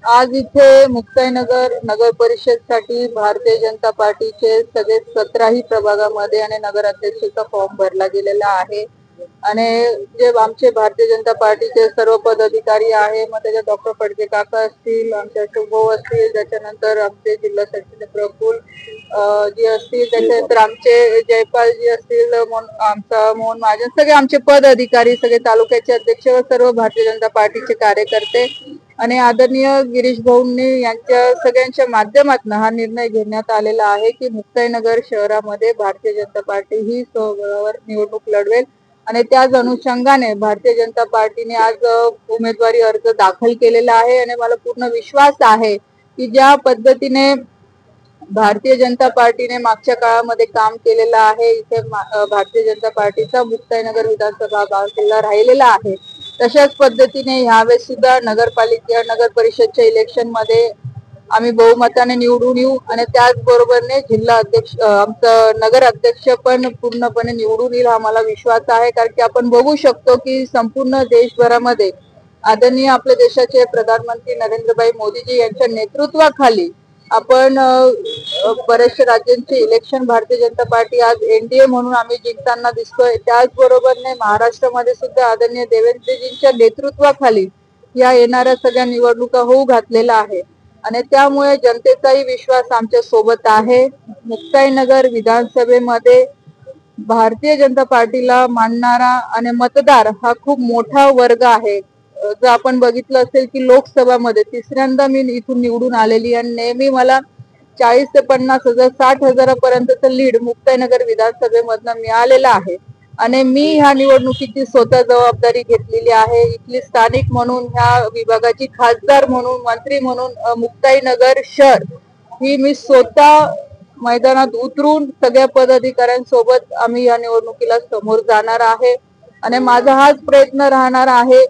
आज इथे मुक्ताईनगर नगर परिषदसाठी भारतीय जनता पार्टीचे सगळे 17ही प्रभागामध्ये आणि नगराध्यक्षाचा फॉर्म भरला गेलेला आहे। आणि जे आमचे भारतीय जनता पार्टीचे सर्व पदाधिकारी आहे, मग त्याच्यात डॉक्टर फडके काका असतील, आमच्या शुभो असतील, त्याच्यानंतर आमचे जिल्हा सचिव प्रफुल्ल जी असतील, त्याच्यानंतर आमचे जयपाल जी असतील, आमचा मोहन महाजन, सगळे आमचे पद अधिकारी, सगळे तालुक्याचे अध्यक्ष व सर्व भारतीय जनता पार्टीचे कार्यकर्ते आणि आदरणीय गिरीश भाऊंनी यांच्या सगळ्यांच्या माध्यमातून हा निर्णय घेण्यात आलेला आहे की मुक्ताईनगर शहरामध्ये भारतीय जनता पार्टी ही स्वबळावर निवडणूक लढवेल। आणि त्याच अनुषंगाने भारतीय जनता पार्टीने आज उमेदवारी अर्ज दाखल केलेला आहे। आणि मला पूर्ण विश्वास आहे की ज्या पद्धतीने भारतीय जनता पार्टीने मागच्या काळामध्ये काम केलेलं आहे, इथे भारतीय जनता पार्टीचा मुक्ताईनगर विधानसभा बालेकिल्ला राहिलेला आहे, तशाच पद्धतीने यावेळेस सुद्धा नगर परिषदच्या इलेक्शन मध्ये आम्ही बहुमताने निवडून येऊ आणि त्याचबरोबरने जिल्हा अध्यक्ष आमचं नगर अध्यक्ष पण पूर्णपणे निवडून येईल हा मला विश्वास आहे। कारण की आपण बघू शकतो की संपूर्ण देशभरामध्ये आदरणीय आपल्या देशाचे प्रधानमंत्री नरेंद्रभाई मोदीजी यांच्या नेतृत्वाखाली आपण बरेचशे राज्यांचे इलेक्शन भारतीय जनता पार्टी आज एनडीए म्हणून आम्ही जिंकताना दिसतोय। त्याचबरोबरने महाराष्ट्रामध्ये सुद्धा आदरणीय देवेंद्रजींच्या नेतृत्वाखाली या येणाऱ्या सगळ्या निवडणुका होऊ घातलेला आहे आणि त्यामुळे जनतेचाही विश्वास आमच्या सोबत आहे। मुक्ताईनगर विधानसभेमध्ये भारतीय जनता पार्टीला मानणारा आणि मतदार हा खूप मोठा वर्ग आहे। जर आपण बघितलं असेल की लोकसभामध्ये तिसऱ्यांदा मी इथून निवडून आलेली आणि नेहमी मला 40 ते 50 हजार 60 हजारापर्यंतचं लीड मुक्ताईनगर विधानसभेमधनं मिळालेला आहे। आणि मी ह्या निवडणुकीची स्वतः जबाबदारी घेतलेली आहे। इथली स्थानिक म्हणून, ह्या विभागाची खासदार म्हणून, मंत्री म्हणून मुक्ताईनगर शहर ही मी स्वतः मैदानात उतरून सगळ्या पदाधिकाऱ्यांसोबत आम्ही या निवडणुकीला समोर जाणार आहे। आणि माझा हाच प्रयत्न राहणार आहे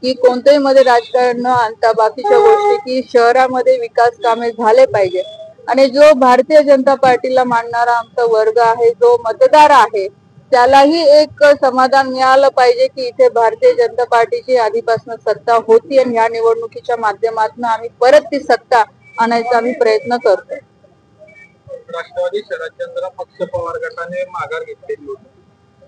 की कोणत्याही मध्ये राजकारण न आणता बाकीच्या गोष्टी की शहरामध्ये विकास कामे झाले पाहिजे। आणि जो भारतीय जनता पार्टीला मानणारा आमचा वर्ग आहे, जो मतदार आहे, त्यालाही एक समाधान मिळालं पाहिजे की इथे भारतीय जनता पार्टीची आधीपासून सत्ता होती आणि या निवडणुकीच्या माध्यमातून आम्ही परत ती सत्ता आणायचा आम्ही प्रयत्न करतोय। राष्ट्रवादी शरदचंद्र पक्ष पवार गटाने माघार घेतलेली होती।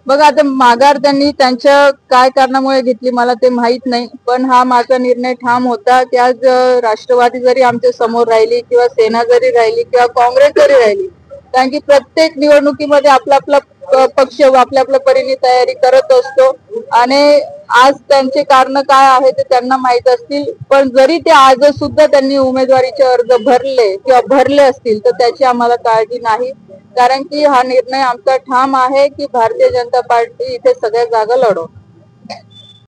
बघा, आता माघार त्यांनी त्यांच्या काय कारणामुळे घेतली मला ते माहित नाही, पण हा माझा निर्णय ठाम होता की आज राष्ट्रवादी जरी आमच्या समोर राहिली किंवा सेना जरी राहिली किंवा काँग्रेस जरी राहिली, कारण की प्रत्येक निवडणुकीमध्ये आपला आपला पक्ष आपल्या आपल्या परीने तयारी करत असतो आणि आज त्यांचे कारण काय आहे ते त्यांना माहित असतील। पण जरी ते आज सुद्धा त्यांनी उमेदवारीचे अर्ज भरले किंवा भरले असतील तर त्याची आम्हाला काळजी नाही, कारण की हा निर्णय आमचा ठाम आहे की भारतीय जनता पार्टी इथे सगळ्या जागा लढवणार।